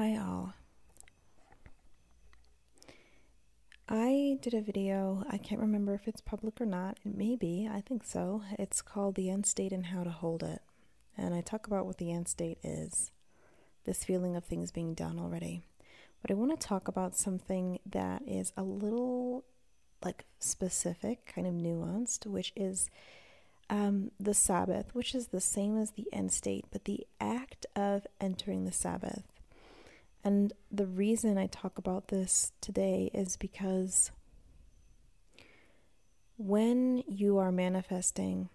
Hi all. I did a video, I can't remember if it's public or not, it may be, I think so. It's called The End State and How to Hold It. And I talk about what the end state is, this feeling of things being done already. But I want to talk about something that is a little specific, kind of nuanced, which is the Sabbath, which is the same as the end state, but the act of entering the Sabbath. And the reason I talk about this today is because when you are manifesting,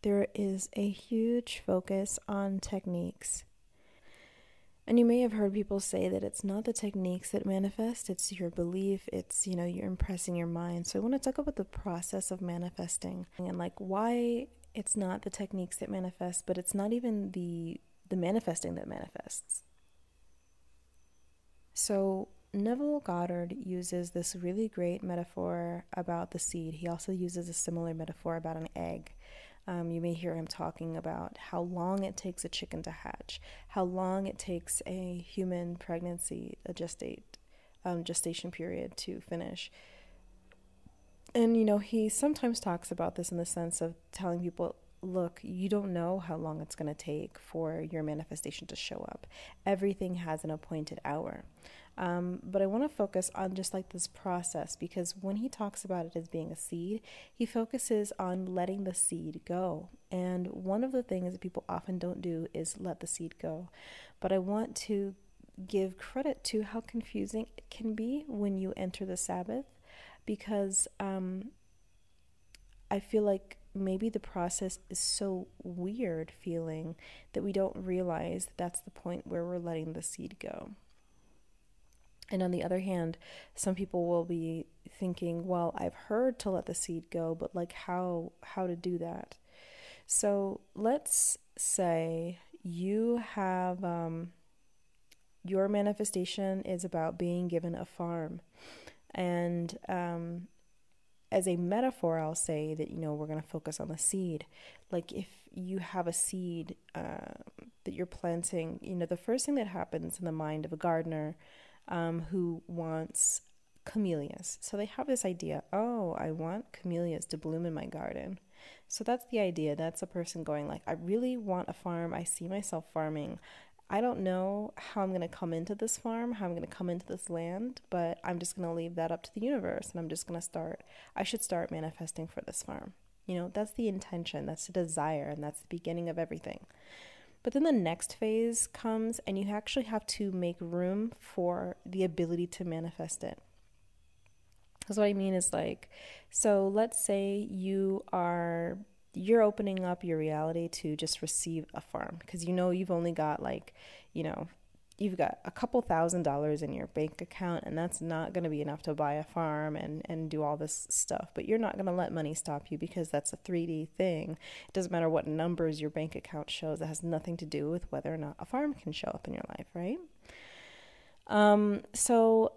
there is a huge focus on techniques. And you may have heard people say that it's not the techniques that manifest, it's your belief, it's, you're impressing your mind. So I want to talk about the process of manifesting and why it's not the techniques that manifest, but it's not even the manifesting that manifests. So Neville Goddard uses this really great metaphor about the seed. He also uses a similar metaphor about an egg. You may hear him talking about how long it takes a chicken to hatch, how long it takes a human pregnancy, a gestation period to finish. And, he sometimes talks about this in the sense of telling people, look, you don't know how long it's going to take for your manifestation to show up. Everything has an appointed hour. But I want to focus on just this process, because when he talks about it as being a seed, he focuses on letting the seed go. And one of the things that people often don't do is let the seed go. But I want to give credit to how confusing it can be when you enter the Sabbath, because I feel like maybe the process is so weird feeling that we don't realize that's the point where we're letting the seed go. And on the other hand, some people will be thinking, well, I've heard to let the seed go, but how to do that? So let's say you have your manifestation is about being given a farm. And as a metaphor, I'll say that, we're going to focus on the seed. If you have a seed that you're planting, the first thing that happens in the mind of a gardener who wants camellias. So they have this idea, oh, I want camellias to bloom in my garden. So that's the idea. That's a person going I really want a farm. I see myself farming. I don't know how I'm going to come into this farm, how I'm going to come into this land, but I'm just going to leave that up to the universe, and I'm just going to I should start manifesting for this farm. That's the intention, that's the desire, and that's the beginning of everything. But then the next phase comes, and you actually have to make room for the ability to manifest it. Because what I mean is so let's say you're opening up your reality to just receive a farm, because you've only got you've got a couple $1,000s in your bank account, and that's not going to be enough to buy a farm and do all this stuff. But you're not going to let money stop you, because that's a 3D thing. It doesn't matter what numbers your bank account shows. It has nothing to do with whether or not a farm can show up in your life, right? So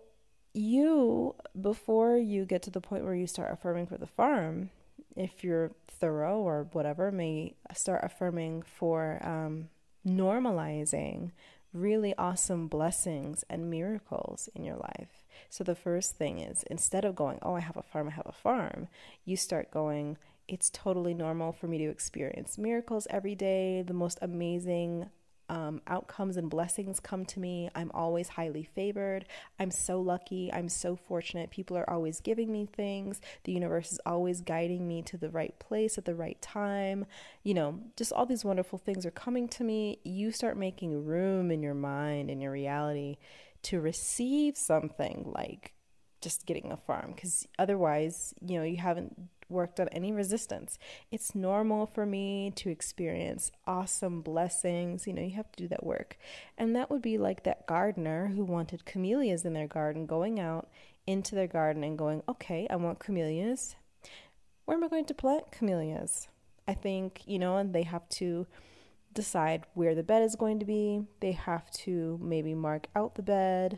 before you get to the point where you start affirming for the farm, if you're thorough or whatever, may start affirming for normalizing really awesome blessings and miracles in your life. So the first thing is, instead of going, oh, I have a farm, you start going, it's totally normal for me to experience miracles every day. The most amazing outcomes and blessings come to me. I'm always highly favored. I'm so lucky. I'm so fortunate. People are always giving me things. The universe is always guiding me to the right place at the right time. Just all these wonderful things are coming to me. You start making room in your mind and your reality to receive something like just getting a farm, because otherwise, you haven't worked on any resistance. It's normal for me to experience awesome blessings. You have to do that work. And that would be like that gardener who wanted camellias in their garden, going out into their garden and going, okay, I want camellias. Where am I going to plant camellias? I think, and they have to decide where the bed is going to be. They have to maybe mark out the bed.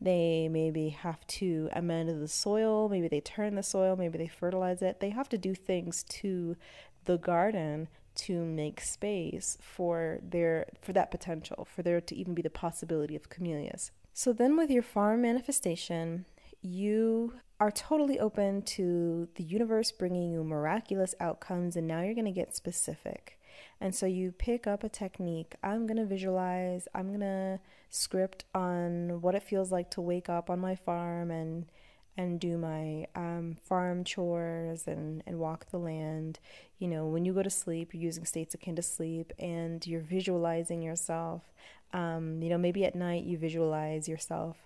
They maybe have to amend the soil. Maybe they turn the soil. Maybe they fertilize it. They have to do things to the garden to make space for that potential, for there to even be the possibility of camellias. So then with your farm manifestation, you are totally open to the universe bringing you miraculous outcomes, and now you're going to get specific. And so you pick up a technique. I'm going to visualize, I'm going to script on what it feels like to wake up on my farm and do my farm chores and walk the land. You know, when you go to sleep, you're using states akin to sleep, and you're visualizing yourself. You know, maybe at night you visualize yourself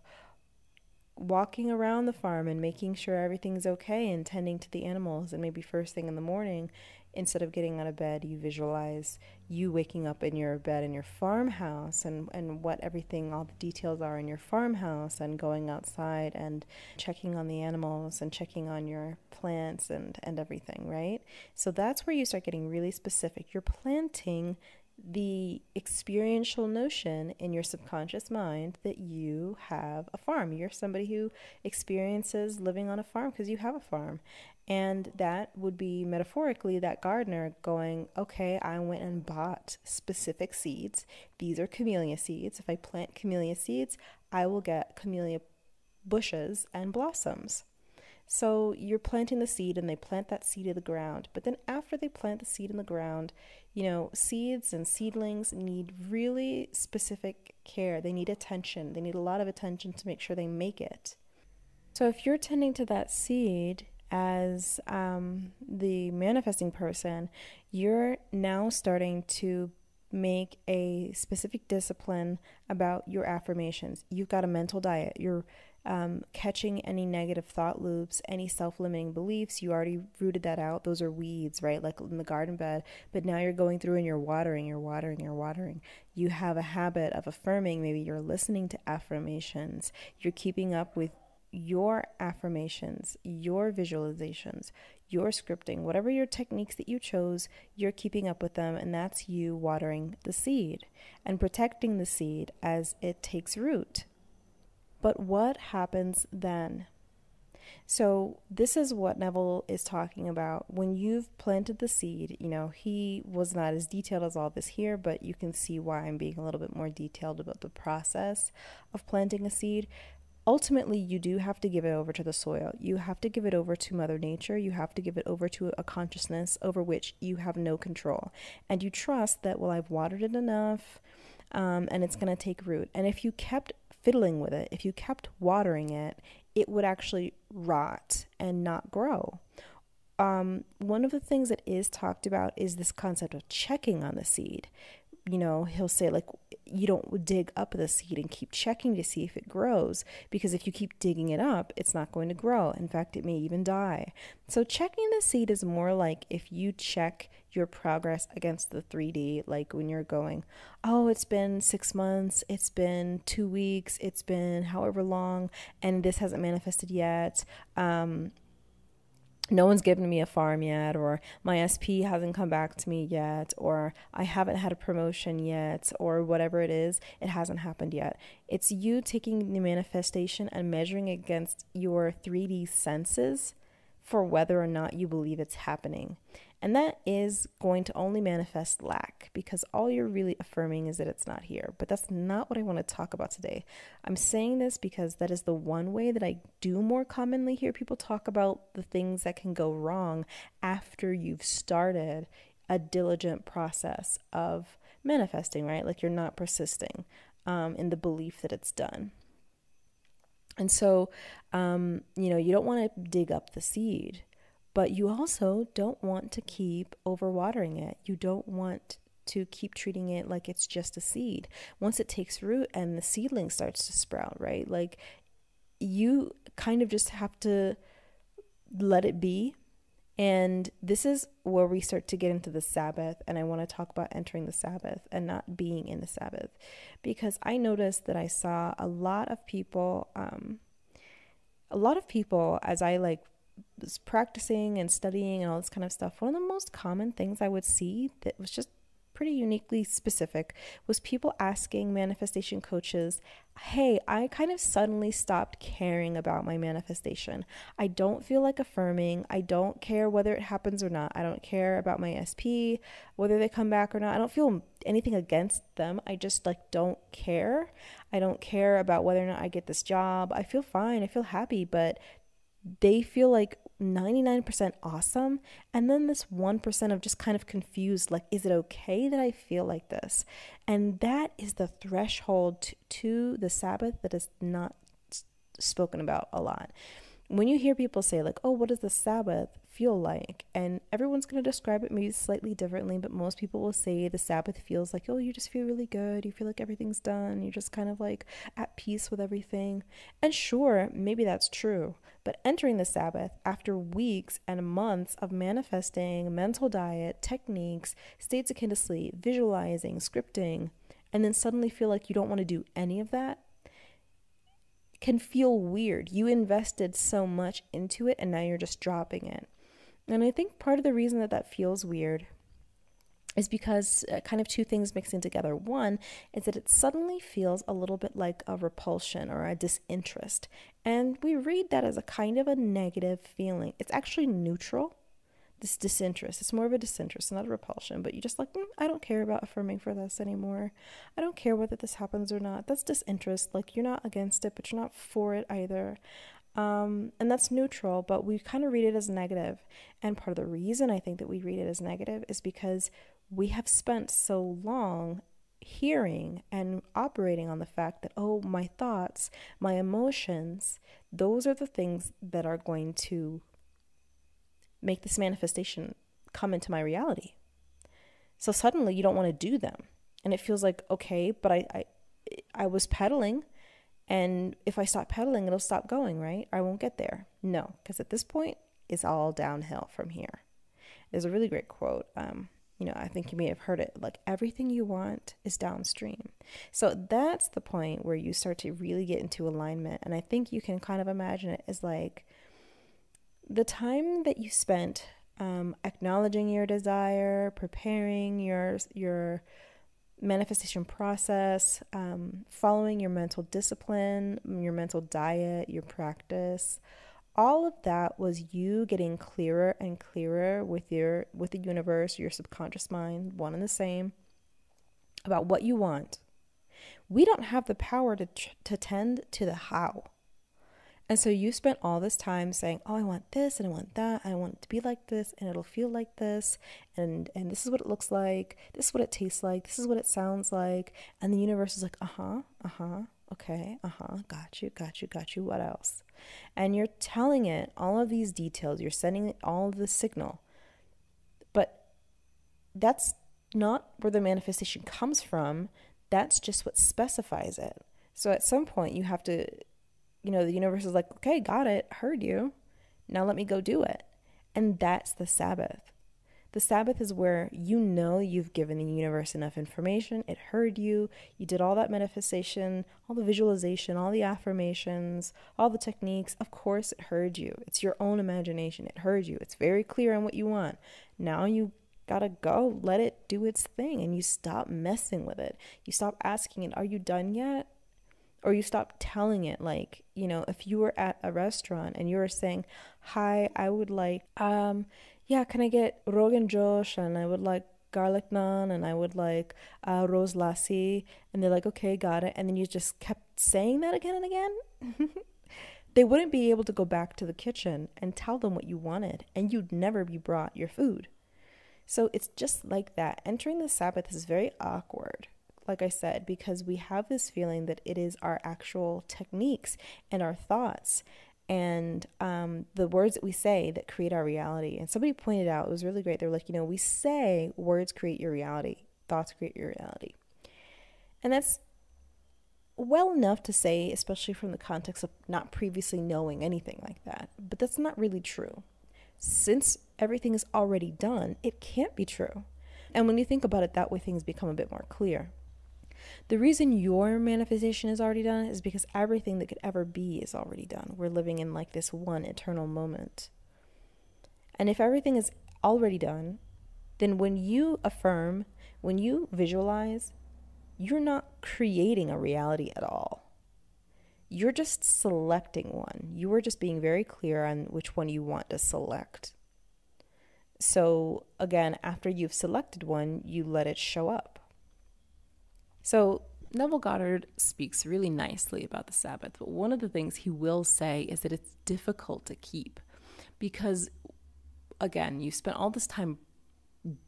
walking around the farm and making sure everything's okay and tending to the animals. And maybe first thing in the morning, instead of getting out of bed, you visualize you waking up in your bed in your farmhouse and what everything, all the details are in your farmhouse, and going outside and checking on the animals and checking on your plants and everything, right? So that's where you start getting really specific. You're planting the experiential notion in your subconscious mind that you have a farm. You're somebody who experiences living on a farm because you have a farm. And that would be metaphorically that gardener going, okay, I went and bought specific seeds. These are camellia seeds. If I plant camellia seeds, I will get camellia bushes and blossoms. So you're planting the seed, and they plant that seed in the ground. But then after they plant the seed in the ground, you know, seeds and seedlings need really specific care. They need attention. They need a lot of attention to make sure they make it. So if you're tending to that seed as the manifesting person, you're now starting to make a specific discipline about your affirmations. You've got a mental diet. You're catching any negative thought loops, any self-limiting beliefs. You already rooted that out. Those are weeds, right? Like in the garden bed. But now you're going through and you're watering. You have a habit of affirming. Maybe you're listening to affirmations. You're keeping up with your affirmations, your visualizations, your scripting, whatever your techniques that you chose, you're keeping up with them, and that's you watering the seed and protecting the seed as it takes root. But what happens then? So this is what Neville is talking about. When you've planted the seed, you know, he was not as detailed as all this here, but you can see why I'm being a little bit more detailed about the process of planting a seed. Ultimately, you do have to give it over to the soil. You have to give it over to Mother Nature. You have to give it over to a consciousness over which you have no control. And you trust that, well, I've watered it enough, and it's going to take root. And if you kept fiddling with it, if you kept watering it, it would actually rot and not grow. One of the things that is talked about is this concept of checking on the seed. You know, he'll say, like, you don't dig up the seed and keep checking to see if it grows, because if you keep digging it up, it's not going to grow. In fact, it may even die. So checking the seed is more like if you check your progress against the 3D, like when you're going, oh, it's been 6 months, it's been 2 weeks, it's been however long, and this hasn't manifested yet. No one's given me a farm yet, or my SP hasn't come back to me yet, or I haven't had a promotion yet, or whatever it is, it hasn't happened yet. It's you taking the manifestation and measuring against your 3D senses for whether or not you believe it's happening. And that is going to only manifest lack, because all you're really affirming is that it's not here. But that's not what I want to talk about today. I'm saying this because that is the one way that I do more commonly hear people talk about the things that can go wrong after you've started a diligent process of manifesting, right? Like you're not persisting in the belief that it's done. And so, you don't want to dig up the seed, but you also don't want to keep overwatering it. You don't want to keep treating it like it's just a seed. Once it takes root and the seedling starts to sprout, right? Like you kind of just have to let it be. And this is where we start to get into the Sabbath. And I want to talk about entering the Sabbath and not being in the Sabbath, because I noticed that I saw a lot of people as I was practicing and studying and all this kind of stuff. One of the most common things I would see that was just pretty uniquely specific, was people asking manifestation coaches, hey, I kind of suddenly stopped caring about my manifestation. I don't feel like affirming. I don't care whether it happens or not. I don't care about my SP, whether they come back or not. I don't feel anything against them. I just like don't care. I don't care about whether or not I get this job. I feel fine. I feel happy, but they feel like 99% awesome, and then this 1% of just kind of confused, like, is it okay that I feel like this? And that is the threshold to the Sabbath that is not spoken about a lot. When you hear people say, like, oh, what does the Sabbath feel like? And everyone's going to describe it maybe slightly differently, but most people will say the Sabbath feels like, oh, you just feel really good. You feel like everything's done. You're just kind of like at peace with everything. And sure, maybe that's true. But entering the Sabbath after weeks and months of manifesting, mental diet, techniques, states akin to sleep, visualizing, scripting, and then suddenly feel like you don't want to do any of that, can feel weird. You invested so much into it and now you're just dropping it. And I think part of the reason that that feels weird is because kind of two things mixing together. One is that it suddenly feels a little bit like a repulsion or a disinterest. And we read that as a kind of a negative feeling. It's actually neutral. This disinterest. It's more of a disinterest, not a repulsion, but you just like, I don't care about affirming for this anymore. I don't care whether this happens or not. That's disinterest. Like, you're not against it, but you're not for it either. And that's neutral, but we kind of read it as negative. And part of the reason I think that we read it as negative is because we have spent so long hearing and operating on the fact that, oh, my thoughts, my emotions, those are the things that are going to make this manifestation come into my reality. So suddenly you don't want to do them. And it feels like, okay, but I was pedaling, and if I stop pedaling, it'll stop going, right? I won't get there. No, because at this point, it's all downhill from here. There's a really great quote. I think you may have heard it, like, everything you want is downstream. So that's the point where you start to really get into alignment. And I think you can kind of imagine it as like the time that you spent acknowledging your desire, preparing your manifestation process, following your mental discipline, your mental diet, your practice. All of that was you getting clearer and clearer with the universe, your subconscious mind, one and the same, about what you want. We don't have the power to tend to the how. And so you spent all this time saying, oh, I want this and I want that. I want it to be like this and it'll feel like this. And this is what it looks like. This is what it tastes like. This is what it sounds like. And the universe is like, okay, got you. What else? And you're telling it all of these details. You're sending it all of the signal. But that's not where the manifestation comes from. That's just what specifies it. So at some point you have to, the universe is like, okay, got it, heard you. Now let me go do it. And that's the Sabbath. The Sabbath is where you've given the universe enough information. It heard you. You did all that manifestation, all the visualization, all the affirmations, all the techniques. Of course, it heard you. It's your own imagination. It heard you. It's very clear on what you want. Now you gotta go let it do its thing, and you stop messing with it. You stop asking it, are you done yet? Or you stop telling it, like, if you were at a restaurant and you were saying, hi, I would like, can I get Rogan Josh, and I would like garlic naan, and I would like rose lassi, and they're like, okay, got it. And then you just kept saying that again and again. They wouldn't be able to go back to the kitchen and tell them what you wanted, and you'd never be brought your food. So it's just like that. Entering the Sabbath is very awkward, like I said, because we have this feeling that it is our actual techniques and our thoughts and the words that we say that create our reality. And somebody pointed out, it was really great. They were like, we say words create your reality, thoughts create your reality. And that's well enough to say, especially from the context of not previously knowing anything like that. But that's not really true. Since everything is already done, it can't be true. And when you think about it that way, things become a bit more clear. The reason your manifestation is already done is because everything that could ever be is already done. We're living in this one eternal moment. And if everything is already done, then when you affirm, when you visualize, you're not creating a reality at all. You're just selecting one. You are just being very clear on which one you want to select. So again, after you've selected one, you let it show up. So Neville Goddard speaks really nicely about the Sabbath, but one of the things he will say is that it's difficult to keep because, again, you spent all this time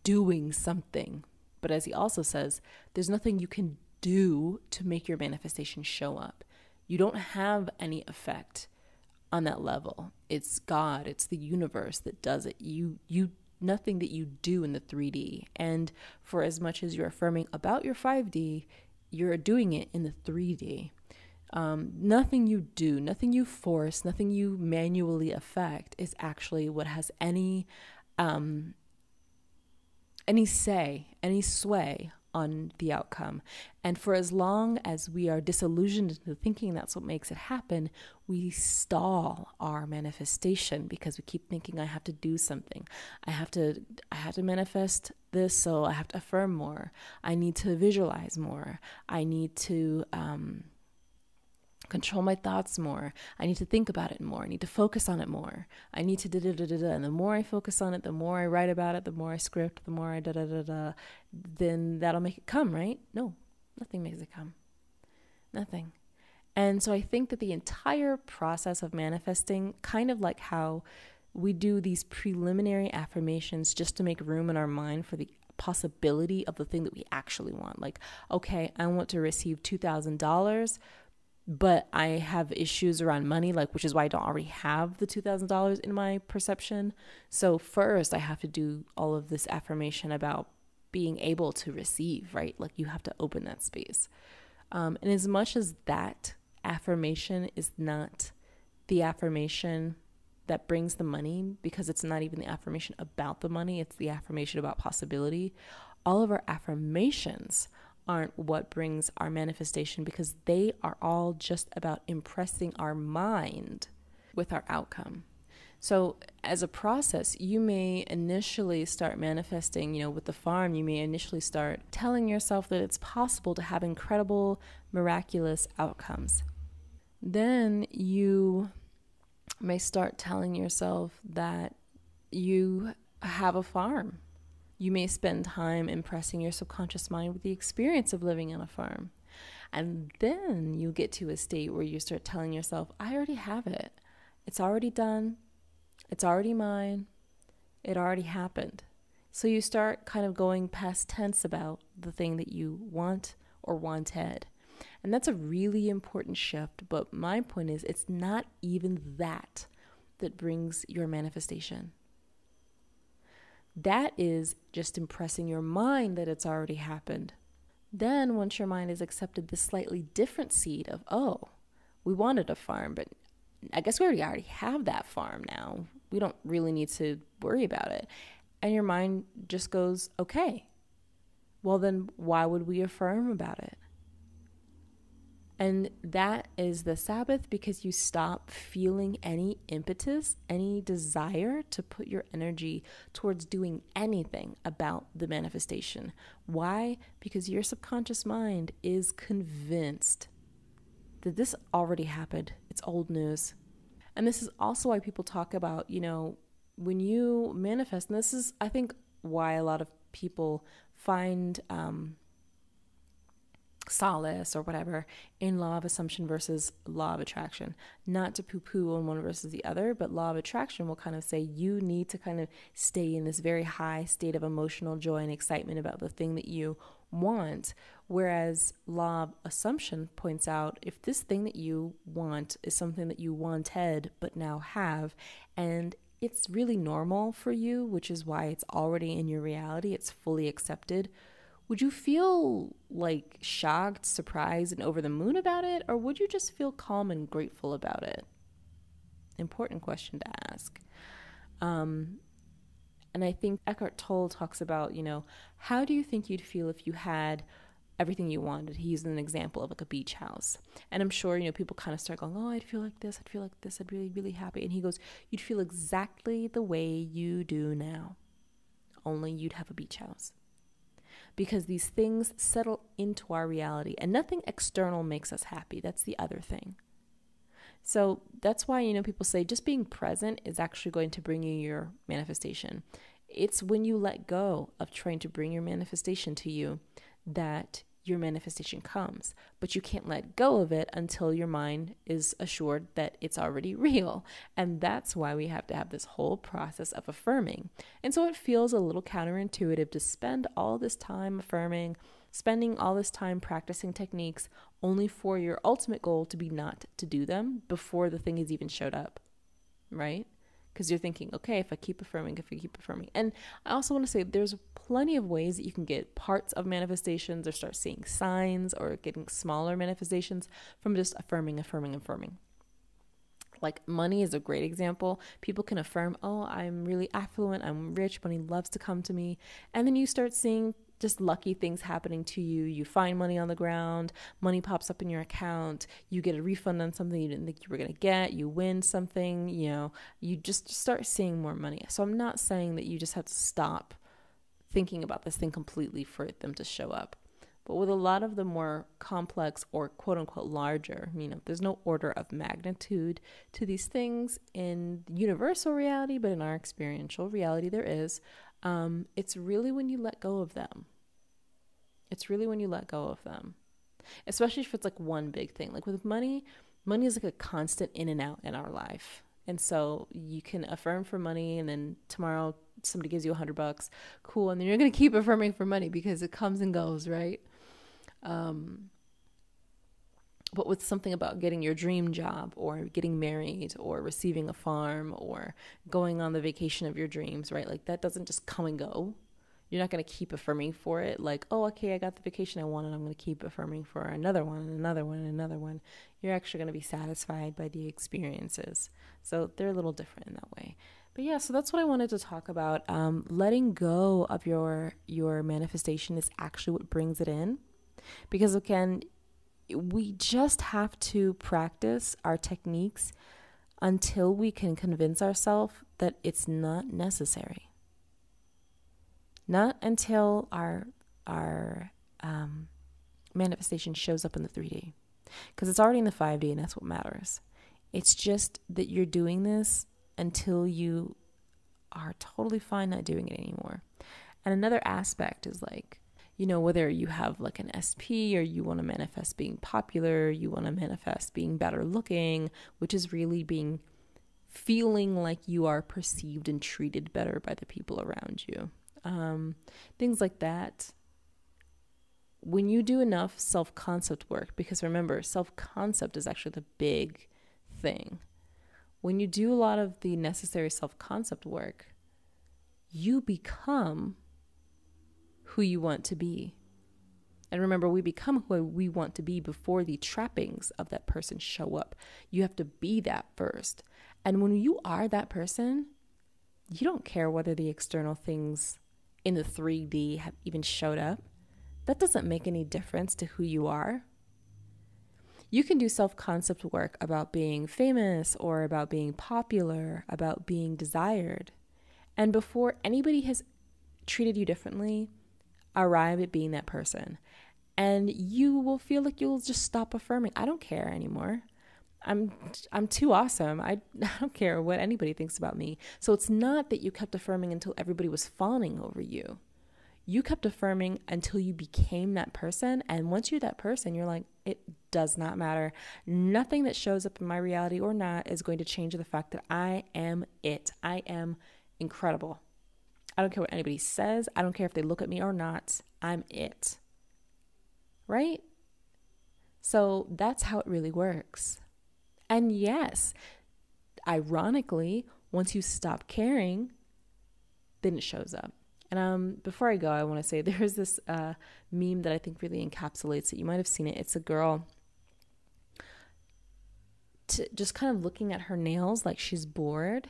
doing something. But as he also says, there's nothing you can do to make your manifestation show up. You don't have any effect on that level. It's God, it's the universe that does it. You nothing that you do in the 3D. And for as much as you're affirming about your 5D, you're doing it in the 3D. Nothing you do, nothing you force, nothing you manually affect is actually what has any sway on the outcome. And for as long as we are disillusioned into thinking that's what makes it happen, we stall our manifestation because we keep thinking I have to do something. I have to manifest this, so I have to affirm more. I need to visualize more. I need to control my thoughts more. I need to think about it more. I need to focus on it more. I need to da-da-da-da-da. And the more I focus on it, the more I write about it, the more I script, the more I da-da-da-da, then that'll make it come, right? No, nothing makes it come. Nothing. And so I think that the entire process of manifesting, kind of like how we do these preliminary affirmations just to make room in our mind for the possibility of the thing that we actually want. Like, okay, I want to receive $2,000, but I have issues around money, like, which is why I don't already have the $2,000 in my perception. So first I have to do all of this affirmation about being able to receive, right? Like you have to open that space. And as much as that affirmation is not the affirmation that brings the money, because it's not even the affirmation about the money, it's the affirmation about possibility. All of our affirmations aren't what brings our manifestation, because they are all just about impressing our mind with our outcome. So as a process, you may initially start manifesting, with the farm, you may initially start telling yourself that it's possible to have incredible, miraculous outcomes. Then you may start telling yourself that you have a farm. You may spend time impressing your subconscious mind with the experience of living on a farm. And then you get to a state where you start telling yourself, I already have it. It's already done. It's already mine. It already happened. So you start kind of going past tense about the thing that you want or wanted. And that's a really important shift. But my point is, it's not even that brings your manifestation. That is just impressing your mind that it's already happened. Then once your mind has accepted this slightly different seed of, oh, we wanted a farm, but I guess we already have that farm now. We don't really need to worry about it. And your mind just goes, okay, well then why would we affirm about it? And that is the Sabbath, because you stop feeling any impetus, any desire to put your energy towards doing anything about the manifestation. Why? Because your subconscious mind is convinced that this already happened. It's old news. And this is also why people talk about, when you manifest, and this is, I think, why a lot of people find solace or whatever in law of assumption versus law of attraction. Not to poo-poo on one versus the other, but law of attraction will kind of say you need to kind of stay in this very high state of emotional joy and excitement about the thing that you want, whereas law of assumption points out if this thing that you want is something that you wanted but now have, and it's really normal for you, which is why it's already in your reality, it's fully accepted, would you feel like shocked, surprised, and over the moon about it? Or would you just feel calm and grateful about it? Important question to ask. And I think Eckhart Tolle talks about, how do you think you'd feel if you had everything you wanted? He used an example of like a beach house. And I'm sure, people kind of start going, oh, I'd feel like this, I'd really, really happy. And he goes, you'd feel exactly the way you do now. only you'd have a beach house. Because these things settle into our reality, and nothing external makes us happy. That's the other thing. So that's why, people say just being present is actually going to bring you your manifestation. It's when you let go of trying to bring your manifestation to you that your manifestation comes. But you can't let go of it until your mind is assured that it's already real. And that's why we have to have this whole process of affirming. And so it feels a little counterintuitive to spend all this time affirming, spending all this time practicing techniques only for your ultimate goal to be not to do them before the thing has even showed up, right? Because you're thinking, okay, if I keep affirming. And I also want to say there's plenty of ways that you can get parts of manifestations or start seeing signs or getting smaller manifestations from just affirming. Like money is a great example. People can affirm, oh, I'm really affluent, I'm rich, money loves to come to me. And then you start seeing just lucky things happening to you. You find money on the ground, money pops up in your account, you get a refund on something you didn't think you were going to get, you win something, you just start seeing more money. So I'm not saying that you just have to stop thinking about this thing completely for them to show up. But with a lot of the more complex or quote unquote larger, there's no order of magnitude to these things in universal reality, but in our experiential reality there is. It's really when you let go of them. Especially if it's like one big thing. Like with money is like a constant in and out in our life. And so you can affirm for money and then tomorrow somebody gives you $100. Cool. And then you're going to keep affirming for money because it comes and goes, right? But with something about getting your dream job or getting married or receiving a farm or going on the vacation of your dreams, right? Like that doesn't just come and go. You're not going to keep affirming for it. Like, oh, okay, I got the vacation I wanted. I'm going to keep affirming for another one and another one and another one. You're actually going to be satisfied by the experiences. So they're a little different in that way. But yeah, so that's what I wanted to talk about. Letting go of your manifestation is actually what brings it in. Because again, we just have to practice our techniques until we can convince ourselves that it's not necessary. Not until our manifestation shows up in the 3D. Because it's already in the 5D and that's what matters. It's just that you're doing this until you are totally fine not doing it anymore. And another aspect is like, whether you have like an SP or you want to manifest being popular, you want to manifest being better looking, which is really feeling like you are perceived and treated better by the people around you. Things like that. When you do enough self-concept work, because remember, self-concept is actually the big thing. When you do a lot of the necessary self-concept work, you become who you want to be. And remember, we become who we want to be before the trappings of that person show up. You have to be that first. And when you are that person, you don't care whether the external things in the 3D have even showed up. That doesn't make any difference to who you are. You can do self-concept work about being famous or about being popular, about being desired. And before anybody has treated you differently, arrive at being that person. And you will feel like you'll just stop affirming. I don't care anymore. I'm too awesome. I don't care what anybody thinks about me. So it's not that you kept affirming until everybody was fawning over you. You kept affirming until you became that person. And once you're that person, you're like, it does not matter. Nothing that shows up in my reality or not is going to change the fact that I am it. I am incredible. I don't care what anybody says. I don't care if they look at me or not. I'm it. Right? So that's how it really works. And yes, ironically, once you stop caring, then it shows up. And before I go, I want to say there's this meme that I think really encapsulates it. You might have seen it. It's a girl just kind of looking at her nails like she's bored.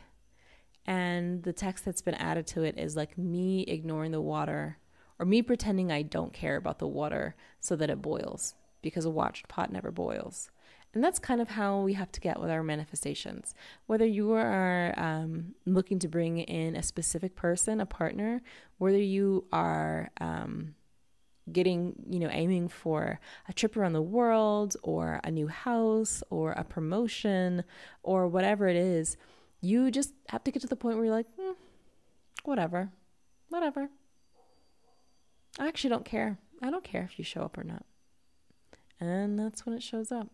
And the text that's been added to it is like me ignoring the water or me pretending I don't care about the water so that it boils because a watched pot never boils. And that's kind of how we have to get with our manifestations. Whether you are looking to bring in a specific person, a partner, whether you are aiming for a trip around the world or a new house or a promotion or whatever it is, you just have to get to the point where you're like, whatever. I actually don't care. I don't care if you show up or not. And that's when it shows up.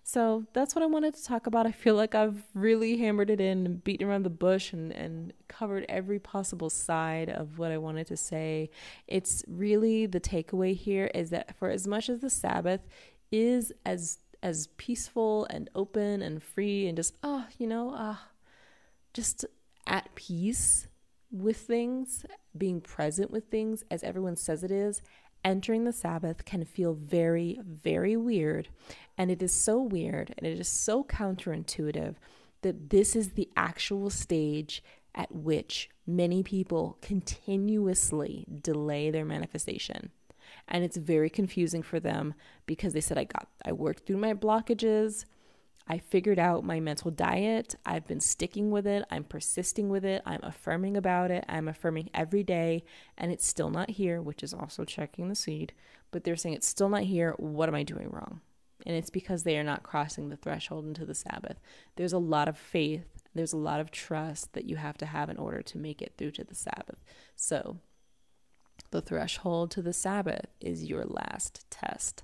So that's what I wanted to talk about. I feel like I've really hammered it in and beaten around the bush and covered every possible side of what I wanted to say. It's really the takeaway here is that for as much as the Sabbath is as peaceful and open and free and just, just at peace with things, being present with things as everyone says it is, entering the Sabbath can feel very, very weird. And it is so weird and it is so counterintuitive that this is the actual stage at which many people continuously delay their manifestation. And it's very confusing for them because they said, I worked through my blockages. I figured out my mental diet. I've been sticking with it. I'm persisting with it. I'm affirming about it. I'm affirming every day, and it's still not here, which is also checking the seed. But they're saying it's still not here. What am I doing wrong? And it's because they are not crossing the threshold into the Sabbath. There's a lot of faith. There's a lot of trust that you have to have in order to make it through to the Sabbath. So the threshold to the Sabbath is your last test.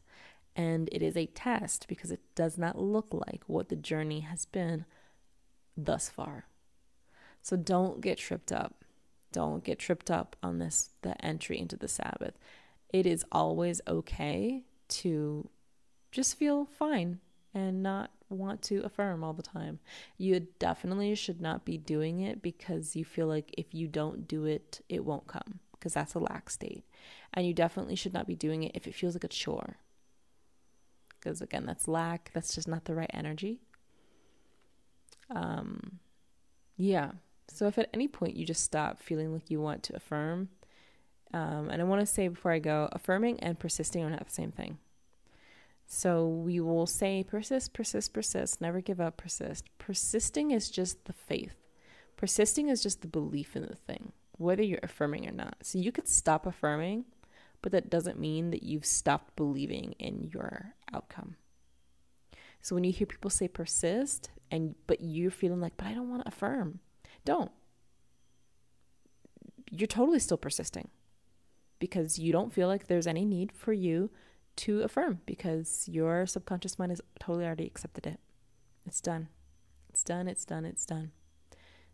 And it is a test because it does not look like what the journey has been thus far. So don't get tripped up. Don't get tripped up on the entry into the Sabbath. It is always okay to just feel fine and not want to affirm all the time. You definitely should not be doing it because you feel like if you don't do it, it won't come, because that's a lack state. And you definitely should not be doing it if it feels like a chore, because again, that's lack. That's just not the right energy. So if at any point you just stop feeling like you want to affirm, and I want to say before I go, affirming and persisting are not the same thing. So we will say persist, never give up, persist. Persisting is just the faith. Persisting is just the belief in the thing, whether you're affirming or not. So you could stop affirming, but that doesn't mean that you've stopped believing in your outcome. So when you hear people say persist, but you're feeling like, but I don't want to affirm, don't. You're totally still persisting because you don't feel like there's any need for you to affirm because your subconscious mind has totally already accepted it. It's done.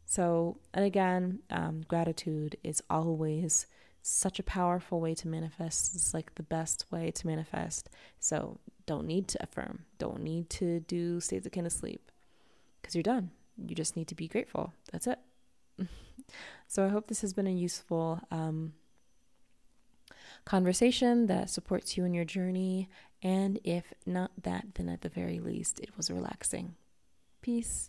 So, and again, gratitude is always such a powerful way to manifest. It's like the best way to manifest. So don't need to affirm. Don't need to do states akin to sleep because you're done. You just need to be grateful. That's it. So I hope this has been a useful conversation that supports you in your journey. And if not that, then at the very least, it was relaxing. Peace.